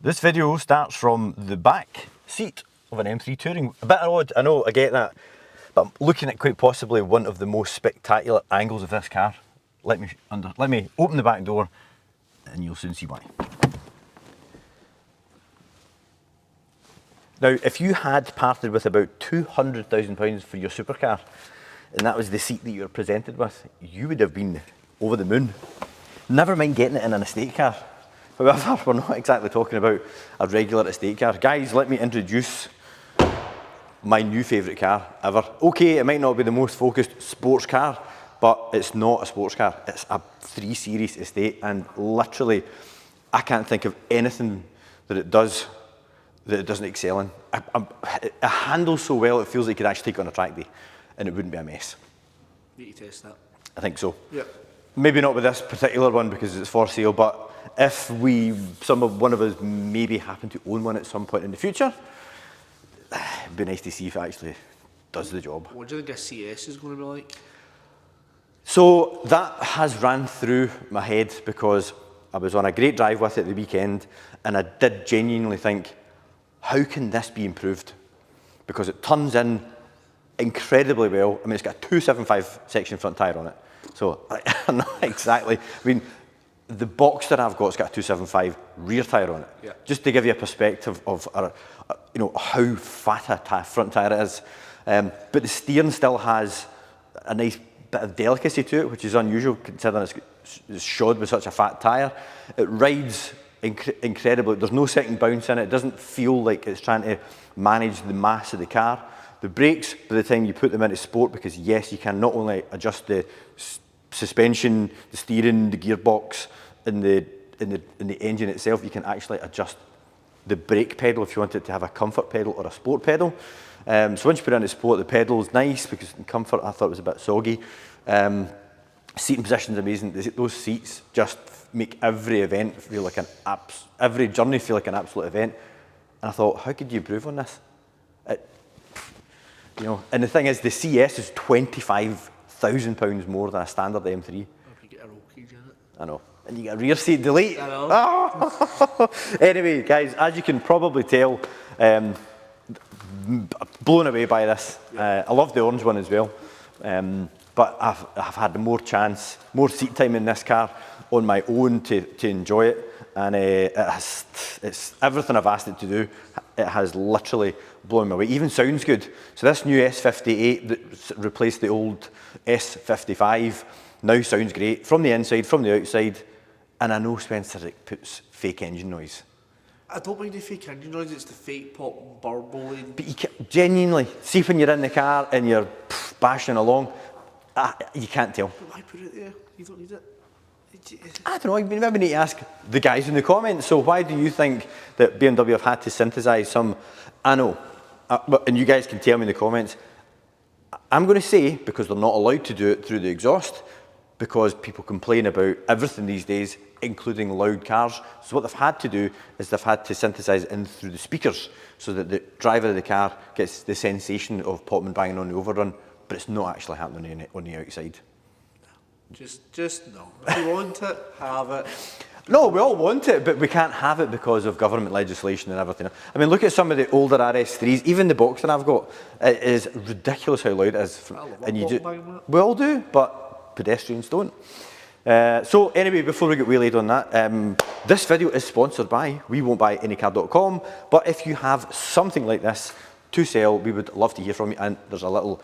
This video starts from the back seat of an M3 Touring. A bit odd, I know, I get that, but I'm looking at quite possibly one of the most spectacular angles of this car. Let me open the back door and you'll soon see why. Now, if you had parted with about £200,000 for your supercar, and that was the seat that you were presented with, you would have been over the moon. Never mind getting it in an estate car. However, we're not exactly talking about a regular estate car. Guys, let me introduce my new favourite car ever. Okay, it might not be the most focused sports car, but it's not a sports car. It's a 3 Series estate, and literally, I can't think of anything that it does that it doesn't excel in. It handles so well, it feels like you could actually take it on a track day, and it wouldn't be a mess. Need to test that. I think so. Yep. Maybe not with this particular one because it's for sale, but if one of us maybe happen to own one at some point in the future, it'd be nice to see if it actually does the job. What do you think a CS is going to be like? So that has ran through my head because I was on a great drive with it the weekend, and I did genuinely think, how can this be improved? Because it turns in incredibly well. I mean, it's got a 275 section front tyre on it. So, not exactly. I mean, the Boxster I've got has got a 275 rear tyre on it. Yeah. Just to give you a perspective of how fat a front tyre it is. But the steering still has a nice bit of delicacy to it, which is unusual considering it's shod with such a fat tyre. It rides incredibly. There's no second bounce in it. It doesn't feel like it's trying to manage the mass of the car. The brakes, by the time you put them into sport, because yes, you can not only adjust the suspension, the steering, the gearbox, and the engine itself, you can actually adjust the brake pedal if you want it to have a comfort pedal or a sport pedal. So once you put it into sport, the pedal is nice because in comfort I thought it was a bit soggy. Seating position is amazing. Those seats just make every event feel like every journey feel like an absolute event. And I thought, how could you improve on this? And the thing is, the CS is £25,000 more than a standard M3. If you get a roll cage in it. I know. And you get a rear seat delete. I know. Oh. Anyway, guys, as you can probably tell, blown away by this. I love the orange one as well. But I've had more seat time in this car on my own to enjoy it. And it's everything I've asked it to do. It has literally blown me away. Even sounds good. So this new S58 that replaced the old S55 now sounds great from the inside, from the outside. And I know Spencer puts fake engine noise. I don't mind the fake engine noise, it's the fake pop and burbling. But you can, genuinely, see when you're in the car and you're bashing along, you can't tell. But why put it there? You don't need it. I don't know, you maybe need to ask the guys in the comments. So why do you think that BMW have had to synthesise some, I know, and you guys can tell me in the comments, I'm going to say, because they're not allowed to do it through the exhaust, because people complain about everything these days, including loud cars. So what they've had to do is they've had to synthesise in through the speakers so that the driver of the car gets the sensation of popping and banging on the overrun, but it's not actually happening on the outside. Just no. If you want it, have it. No, we all want it, but we can't have it because of government legislation and everything. I mean, look at some of the older RS3s, even the Boxster I've got. It is ridiculous how loud it is. We all do, but pedestrians don't. So anyway, before we get waylaid on that, this video is sponsored by WeWon'tBuyAnyCar.com, but if you have something like this to sell, we would love to hear from you, and there's a little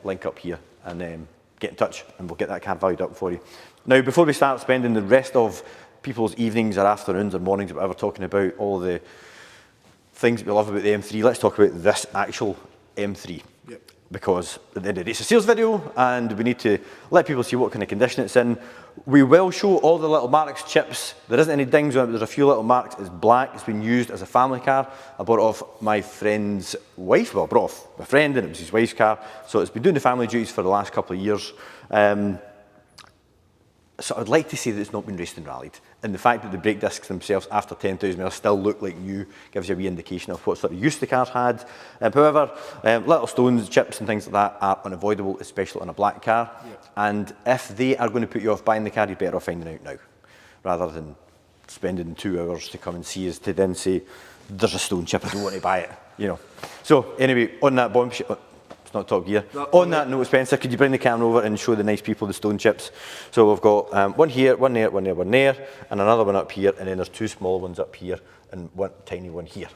link up here, and get in touch and we'll get that car valued up for you. Now, before we start spending the rest of people's evenings or afternoons or mornings or whatever talking about all the things that we love about the M3, let's talk about this actual M3. Yep. Because at the end of the day, it's a sales video and we need to let people see what kind of condition it's in. We will show all the little marks, chips. There isn't any dings on it, but there's a few little marks. It's black, it's been used as a family car. I bought it off my friend's wife, well, I brought off my friend and it was his wife's car. So it's been doing the family duties for the last couple of years. So I'd like to say that it's not been raced and rallied. And the fact that the brake discs themselves after 10,000 miles still look like new gives you a wee indication of what sort of use the car had. However, little stones, chips and things like that are unavoidable, especially on a black car. Yep. And if they are going to put you off buying the car, you're better off finding out now, rather than spending 2 hours to come and see us to then say, there's a stone chip, I don't want to buy it, you know. So anyway, on that bombshell, it's not Top Gear. On that note, Spencer, could you bring the camera over and show the nice people the stone chips? So we've got one here, one there, one there, one there, and another one up here, and then there's 2 small ones up here and one tiny one here.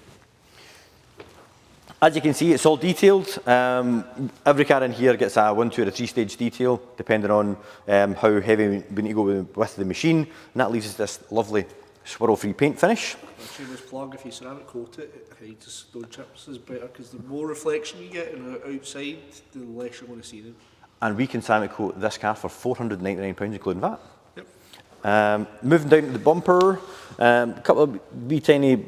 As you can see, it's all detailed. Every car in here gets a 1, 2 or a 3 stage detail, depending on how heavy we need to go with the machine. And that leaves us this lovely swirl-free paint finish. Shameless plug, if you ceramic coat it hides the stone chips is better, because the more reflection you get outside, the less you're going to see them. And we can ceramic coat this car for £499, including VAT. Yep. Moving down to the bumper, a couple of wee tiny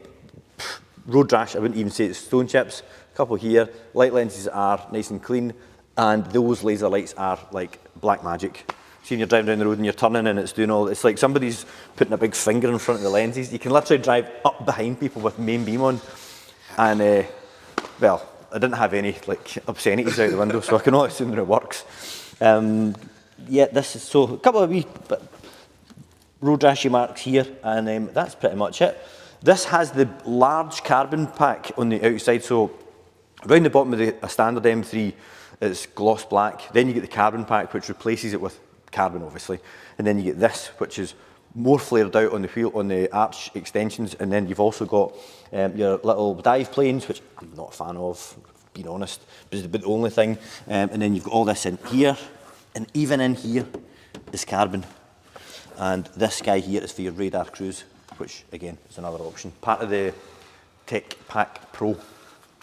road rash, I wouldn't even say it's stone chips. A couple here, light lenses are nice and clean, and those laser lights are like black magic. See when you're driving down the road and you're turning and it's doing all, it's like somebody's putting a big finger in front of the lenses. You can literally drive up behind people with main beam on, and well, I didn't have any like obscenities out the window, so I can only assume that it works. Yeah, this is, so a couple of wee road rashy marks here, and that's pretty much it. This has the large carbon pack on the outside, so around the bottom of a standard M3 it's gloss black, then you get the carbon pack which replaces it with carbon obviously, and then you get this which is more flared out on the wheel, on the arch extensions, and then you've also got your little dive planes, which I'm not a fan of, being honest, but it's the only thing, and then you've got all this in here, and even in here is carbon, and this guy here is for your radar cruise, which again is another option, part of the Tech Pack Pro.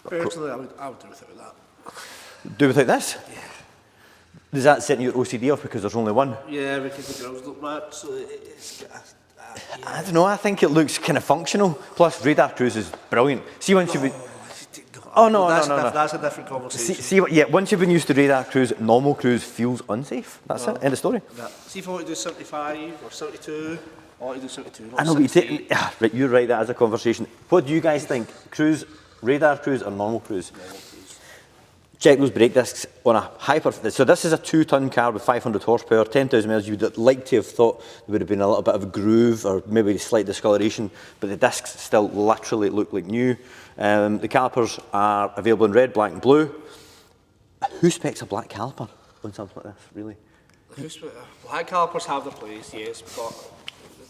Personally, I would do without that. Do without this? Yeah. Does that set your OCD off because there's only one? Yeah, because the girls look mad, so it's yeah. I don't know, I think it looks kind of functional. Plus, radar cruise is brilliant. See, once you've been... Oh, no, no. That's a different conversation. See, yeah, once you've been used to radar cruise, normal cruise feels unsafe. That's it, end of story. Yeah. See if I want to do 75 or 72, I want to do 72, not I know, but right, you're right, that is a conversation. What do you guys think? Cruise, radar cruise or normal cruise? Normal cruise. Check those brake discs on a hyper... So this is a 2-ton car with 500 horsepower, 10,000 miles. You would like to have thought there would have been a little bit of a groove or maybe a slight discoloration, but the discs still literally look like new. The calipers are available in red, black and blue. Who specs a black caliper on something like this, really? Black calipers have their place, yes, but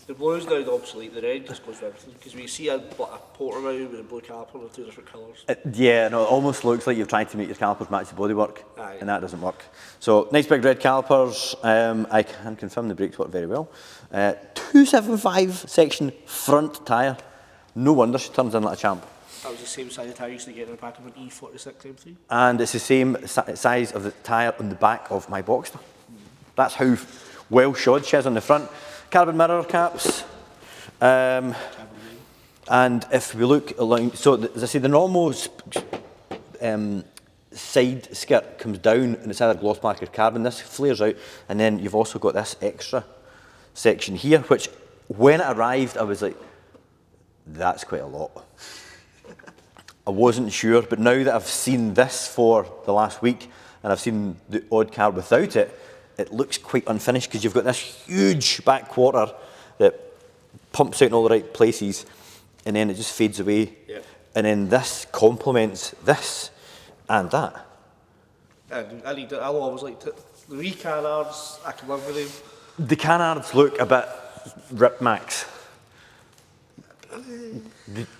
the blue's now obsolete, the red just goes with everything, because we see a Portimao with a blue caliper with 2 different colours. Yeah, no, it almost looks like you've tried to make your calipers match the bodywork, Aye. and that doesn't work. So, nice big red calipers, I can confirm the brakes work very well. 275 section front tyre, no wonder she turns in like a champ. That was the same size of tyre I used to get in the back of an E46 M3. And it's the same size of the tyre on the back of my Boxster. That's how well shod she is on the front. Carbon mirror caps. And if we look along, so as I say, the normal side skirt comes down and it's either gloss black or carbon. This flares out, and then you've also got this extra section here, which when it arrived, I was like, that's quite a lot. I wasn't sure, but now that I've seen this for the last week and I've seen the odd car without it, it looks quite unfinished because you've got this huge back quarter that pumps out in all the right places and then it just fades away. Yep. And then this complements this and that. And I'll always like to, the wee canards, I can live with them. The canards look a bit Rip Max.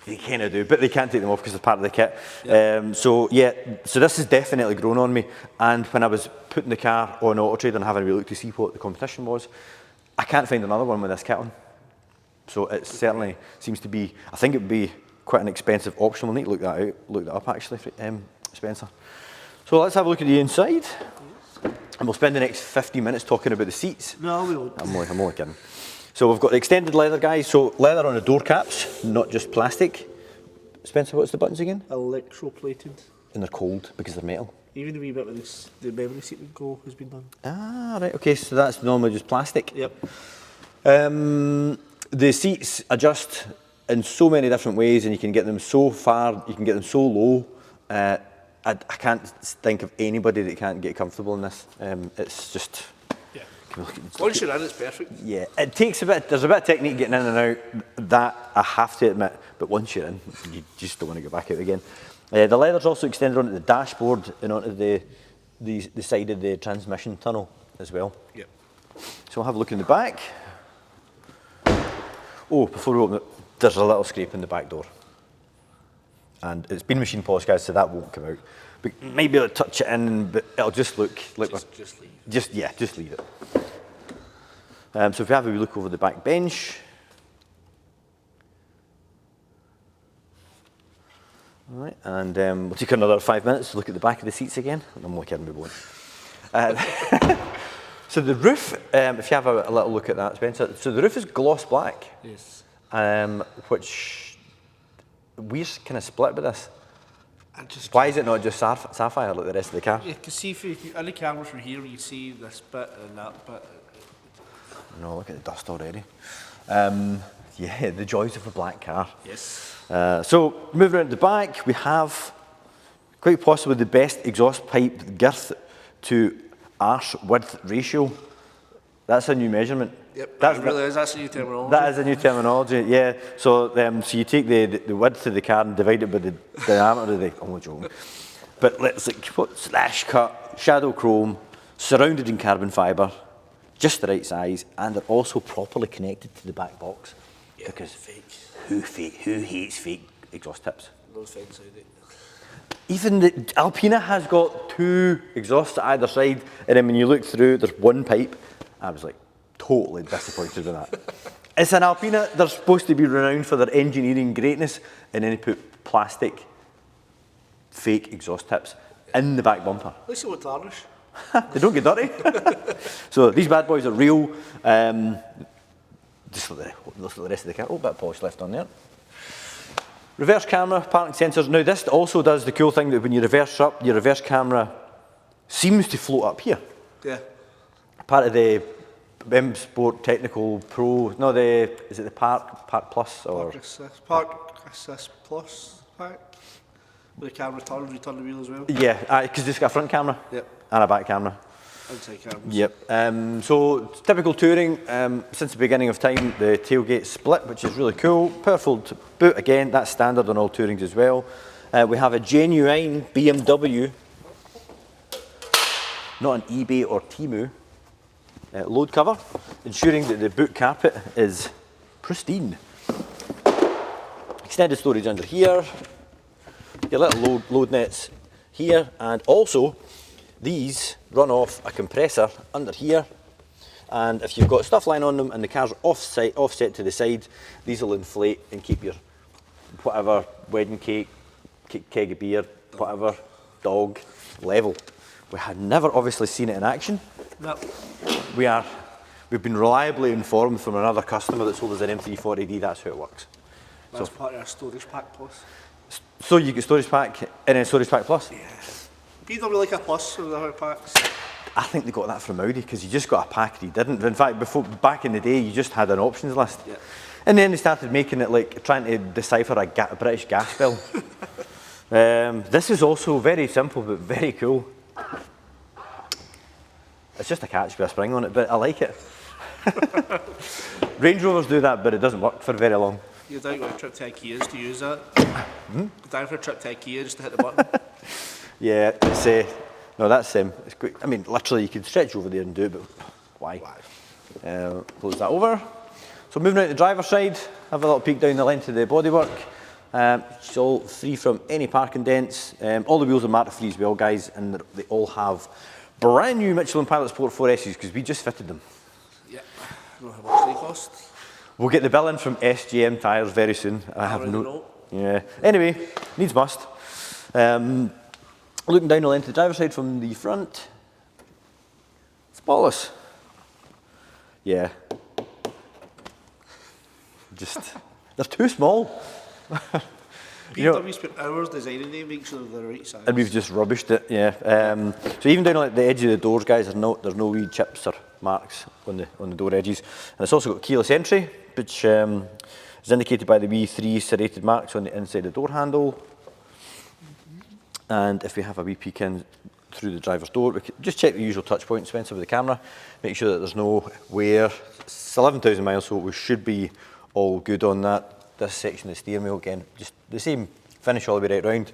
They kind of do, but they can't take them off because they're part of the kit. Yep. So this has definitely grown on me. And when I was putting the car on Auto Trader and having a wee look to see what the competition was, I can't find another one with this kit on. So it certainly seems to be, I think it would be quite an expensive option. We'll need to look that up actually, Spencer. So let's have a look at the inside. And we'll spend the next 15 minutes talking about the seats. No, we won't. I'm only kidding. So we've got the extended leather, guys. So leather on the door caps, not just plastic. Spencer, what's the buttons again? Electroplated. And they're cold because they're metal. Even the wee bit with this, the memory seat would go has been done. Ah, right, okay, so that's normally just plastic. Yep. The seats adjust in so many different ways and you can get them so far, you can get them so low. I can't think of anybody that can't get comfortable in this. It's just Once you're in, it's perfect. Yeah, it takes a bit, there's a bit of technique getting in and out, that I have to admit, but once you're in, you just don't want to go back out again. The leather's also extended onto the dashboard and onto the side of the transmission tunnel as well. Yep. So we'll have a look in the back. Oh, before we open it, there's a little scrape in the back door. And it's been machine polished, guys, so that won't come out. We might be able to touch it in, but it'll just look like Just leave. just leave it. So if we have a wee look over the back bench. All right, and we'll take another 5 minutes to look at the back of the seats again. I'm only kidding, we won't. So the roof, if you have a little look at that, Spencer, so the roof is gloss black. Yes. Which we're kind of split with this. Just Why is it not just sapphire like the rest of the car? You can see if you any cameras from here, you see this bit and that bit. No, look at the dust already. Yeah, the joys of a black car. Yes. So moving around the back, we have quite possibly the best exhaust pipe girth to arse width ratio. That's a new measurement. Yep, that really is. That's a new terminology. That is a new terminology, yeah. So so you take the width of the car and divide it by the diameter of the, I'm not joking. But let's put slash cut, shadow chrome, surrounded in carbon fibre, just the right size, and they're also properly connected to the back box. Yeah, because fake. who hates fake exhaust tips? Those things out there. Even the Alpina has got 2 exhausts at either side, and then when you look through, there's 1 pipe. I was like totally disappointed with that. It's an Alpina, they're supposed to be renowned for their engineering greatness, and then they put plastic, fake exhaust tips in the back bumper. At least it won't tarnish. They don't get dirty. So these bad boys are real. Just like the rest of the car. Oh, bit of polish left on there. Reverse camera, parking sensors. Now this also does the cool thing that when you reverse up, your reverse camera seems to float up here. Yeah. Part of the M Sport Technical Pro, no, is it the Park Plus or? Park Assist Plus pack. With the camera turns, you turn the wheel as well. Yeah, because it's got a front camera. Yep. And a back camera. Inside cameras. Yep. So typical touring, since the beginning of time, the tailgate split, which is really cool. Powerful to boot again. That's standard on all tourings as well. We have a genuine BMW, not an eBay or Temu, load cover, ensuring that the boot carpet is pristine. Extended storage under here. Your little load nets here, and also these run off a compressor under here, and if you've got stuff lying on them and the car's offset to the side, these will inflate and keep your whatever wedding cake, keg of beer, whatever, dog level. We had never obviously seen it in action. No. We've been reliably informed from another customer that sold us an M340D that's how it works. That's part of our storage pack plus. So you get storage pack and then storage pack plus? Yeah. BMW like a plus with the packs. I think they got that from Audi because you just got a pack and you didn't. In fact, back in the day, you just had an options list. Yeah. And then they started making it like trying to decipher a British gas bill. This is also very simple but very cool. It's just a catch with a spring on it, but I like it. Range Rovers do that, but it doesn't work for very long. You're down with a trip to IKEA's to use that. You're down for a trip to IKEA just to hit the button. Yeah, it's no, that's it's quick. I mean, literally, you could stretch over there and do it, but why? Close that over. So moving out to the driver's side, have a little peek down the length of the bodywork. It's all free from any parking dents. All the wheels are marked free as well, guys, and they all have brand new Michelin Pilot Sport 4Ss because we just fitted them. Yeah. I don't know how much they cost. We'll get the bill in from SGM Tyres very soon. I have no. Yeah. Anyway, needs must. Looking down the length of the driver's side from the front, spotless. Yeah. They're too small. BMW spent hours designing them, make sure they're the right size. And we've just rubbished it, yeah. So even down the edge of the doors, guys, there's no wee chips or marks on the door edges. And it's also got keyless entry, which is indicated by the wee 3 serrated marks on the inside of the door handle. And if we have a wee peek in through the driver's door. We can just check the usual touch points, Spencer, with the camera. Make sure that there's no wear. It's 11,000 miles, so we should be all good on that. This section of the steering wheel, again, just the same finish all the way right round.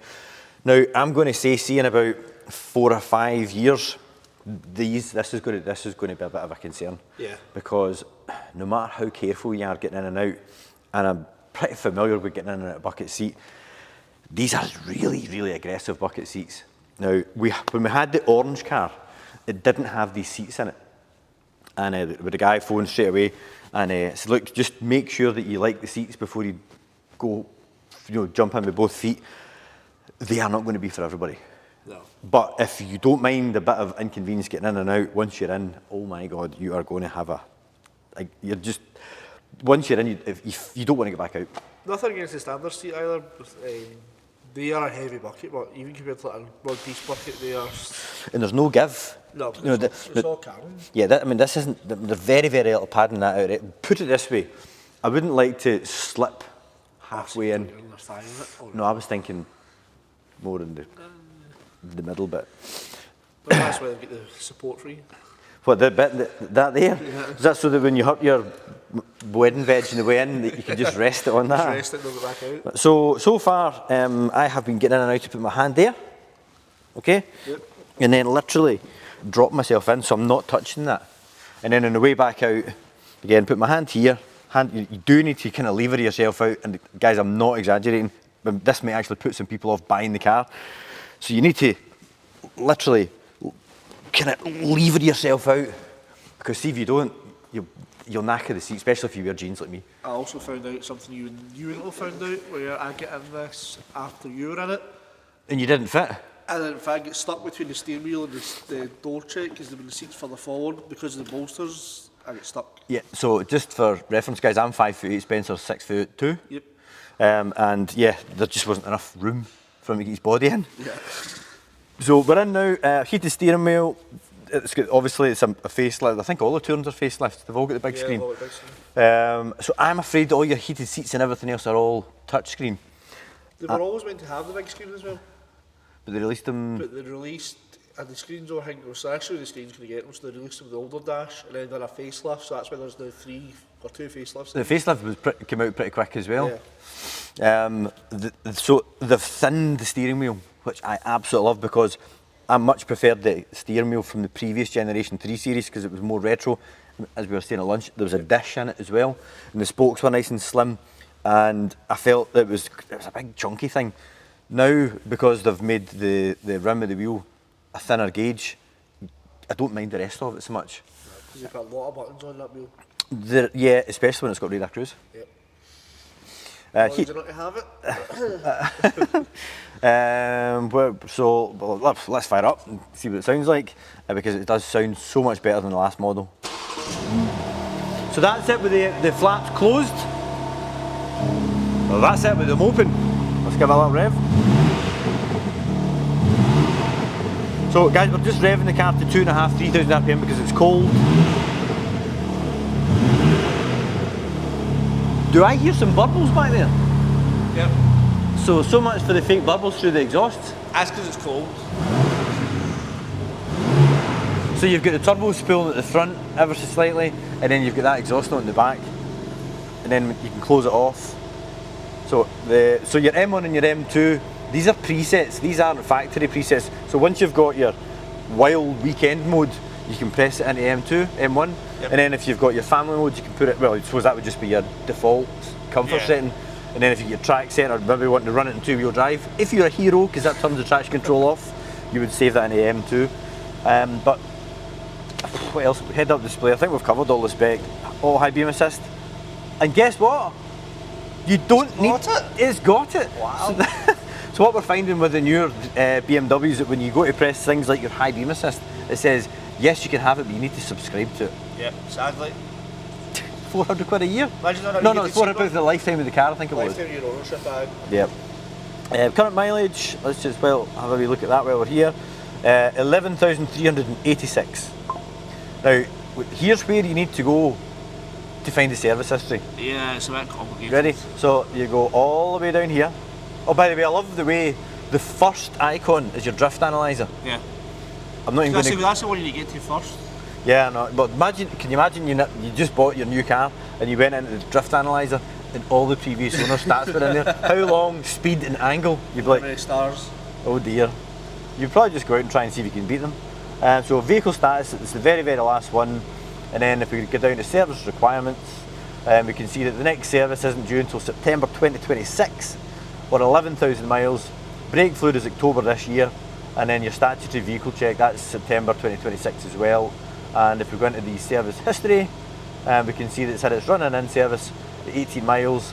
Now, I'm going to say in about 4 or 5 years, this is going to be a bit of a concern. Yeah. Because no matter how careful you are getting in and out, and I'm pretty familiar with getting in and out of bucket seat, these are really, really aggressive bucket seats. Now, when we had the orange car, it didn't have these seats in it. And the guy phoned straight away and said, look, just make sure that you like the seats before you go, jump in with both feet. They are not going to be for everybody. No. But if you don't mind a bit of inconvenience getting in and out, once you're in, oh my God, you are going to have once you're in, you don't want to get back out. Nothing against the standard seat either. They are a heavy bucket, but even compared to like a one-piece bucket, they are. And there's no give. No, it's all carbon. Yeah, this isn't. They're very, very little padding that out. Put it this way, I wouldn't like to slip halfway in. No, I was thinking more in the middle bit. But that's where they get the support for you. What, that there? Yeah. Is that so that when you hurt your wedding veg in the way in, that you can just rest it on that? Just rest it and go back out. So far, I have been getting in and out to put my hand there, okay? Yep. And then literally drop myself in, so I'm not touching that. And then on the way back out, again, put my hand here. You do need to kind of lever yourself out, and guys, I'm not exaggerating, but this may actually put some people off buying the car. So you need to literally kind of lever yourself out, because see if you don't, you'll knacker the seat, especially if you wear jeans like me. I also found out something you wouldn't have found out, where I get in this after you were in it. And you didn't fit? And then if I get stuck between the steering wheel and the door check, because the seat's further forward, because of the bolsters, I get stuck. Yeah, so just for reference, guys, I'm 5'8", Spencer's 6'2". Yep. And yeah, there just wasn't enough room for him to get his body in. Yeah. So we're in now, heated steering wheel. Obviously it's a facelift. I think all the Tourings are facelifts. They've all got the big screen. All the big screen. So I'm afraid that all your heated seats and everything else are all touchscreen. They were always meant to have the big screen as well. But they released them. But they released, and the screens all hang. So actually the screens going to get them. So they released them with the older dash, and then done a facelift. So that's why there's now 3 or 2 facelifts. The facelift came out pretty quick as well. Yeah. So they've thinned the steering wheel, which I absolutely love, because I much preferred the steering wheel from the previous generation 3 Series because it was more retro. As we were saying at lunch, there was a dish in it as well, and the spokes were nice and slim, and I felt that it was a big chunky thing. Now, because they've made the rim of the wheel a thinner gauge, I don't mind the rest of it so much. Because you've got a lot of buttons on that wheel. Yeah, especially when it's got radar cruise. Yep. Well, you not to have it. So let's fire up and see what it sounds like, because it does sound so much better than the last model. So that's it with the flaps closed. Well, that's it with them open. Let's give it a little rev. So guys, we're just revving the car to 2,500, 3,000 RPM because it's cold. Do I hear some burbles back there? Yep. So much for the fake burbles through the exhaust. That's because it's cold. So you've got the turbo spool at the front, ever so slightly, and then you've got that exhaust note in the back, and then you can close it off. So your M1 and your M2, these are presets, these aren't factory presets. So once you've got your wild weekend mode, you can press it into M2, M1, yep. And then if you've got your family mode, you can put it, well, I suppose that would just be your default comfort setting. And then if you get your track set, or maybe want to run it in 2-wheel drive, if you're a hero, because that turns the traction control off, you would save that into M2. But what else? Head-up display, I think we've covered all the spec. All high beam assist. And guess what? You don't need it. It's got it. Wow. So what we're finding with the newer BMWs is that when you go to press things like your high beam assist, it says, yes, you can have it, but you need to subscribe to it. Yep, sadly. 400 quid a year? Imagine that. No, it's 400 quid for the lifetime of the car, I think it was. Lifetime of your ownership, bag. Yep. Current mileage, let's just, have a wee look at that while we're here. 11,386. Now, here's where you need to go to find the service history. Yeah, it's a bit complicated. Ready? So you go all the way down here. Oh, by the way, I love the way the first icon is your drift analyzer. Yeah. I'm not even going to. That's the one you get to first. Yeah, no, but imagine, can you imagine you just bought your new car and you went into the drift analyzer and all the previous owner stats were in there? How long, speed and angle? You'd be like, How many stars? oh dear. You'd probably just go out and try and see if you can beat them. So vehicle status, it's the very, very last one. And then if we go down to service requirements, we can see that the next service isn't due until September 2026, or 11,000 miles. Brake fluid is October this year. And then your statutory vehicle check, that's September 2026 as well. And if we go into the service history, we can see that it's had its running in service at 18 miles.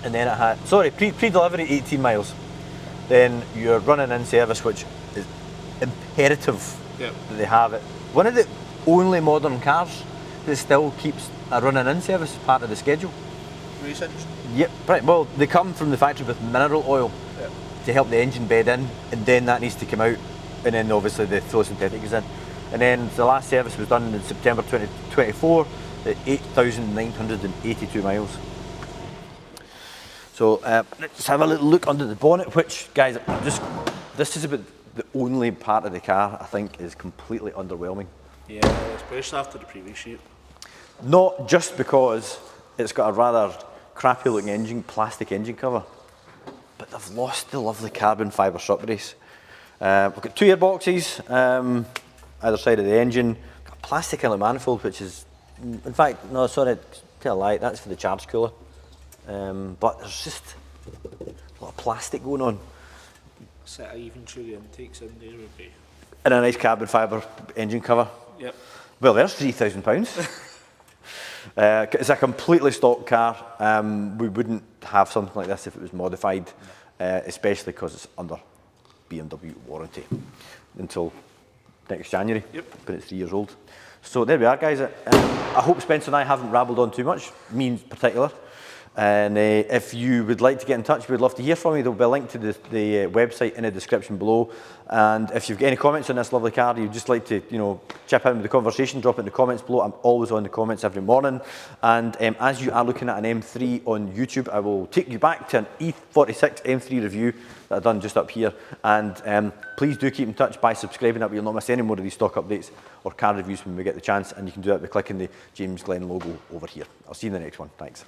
And then it had, sorry, pre-delivery 18 miles. Then your running in service, which is imperative that they have it. One of the only modern cars that still keeps a running in service as part of the schedule. Racing? Yep, right. Well, they come from the factory with mineral oil to help the engine bed in, and then that needs to come out, and then obviously the full synthetic is in. And then the last service was done in September 2024 at 8,982 miles. So let's have a little look under the bonnet, which, guys, this is about the only part of the car I think is completely underwhelming. Yeah, especially after the previous shape. Not just because it's got a rather crappy looking engine, plastic engine cover, but they've lost the lovely carbon fibre strut brace. We've got two airboxes either side of the engine. Got a plastic inlet manifold, which is, in fact, no, sorry, tell a lie, that's for the charge cooler. But there's just a lot of plastic going on. Set of even true intakes in there would be. And a nice carbon fibre engine cover. Yep. Well, there's £3,000. It's a completely stock car. We wouldn't have something like this if it was modified, especially because it's under BMW warranty until next January, but it's 3 years old. So there we are, guys. I hope Spencer and I haven't rabbled on too much, me in particular. And if you would like to get in touch, we'd love to hear from you. There'll be a link to the website in the description below. And if you've got any comments on this lovely car, you'd just like to, chip in with the conversation, drop it in the comments below. I'm always on the comments every morning. And as you are looking at an M3 on YouTube, I will take you back to an E46 M3 review that I've done just up here. And please do keep in touch by subscribing, that way you'll not miss any more of these stock updates or car reviews when we get the chance. And you can do that by clicking the James Glen logo over here. I'll see you in the next one. Thanks.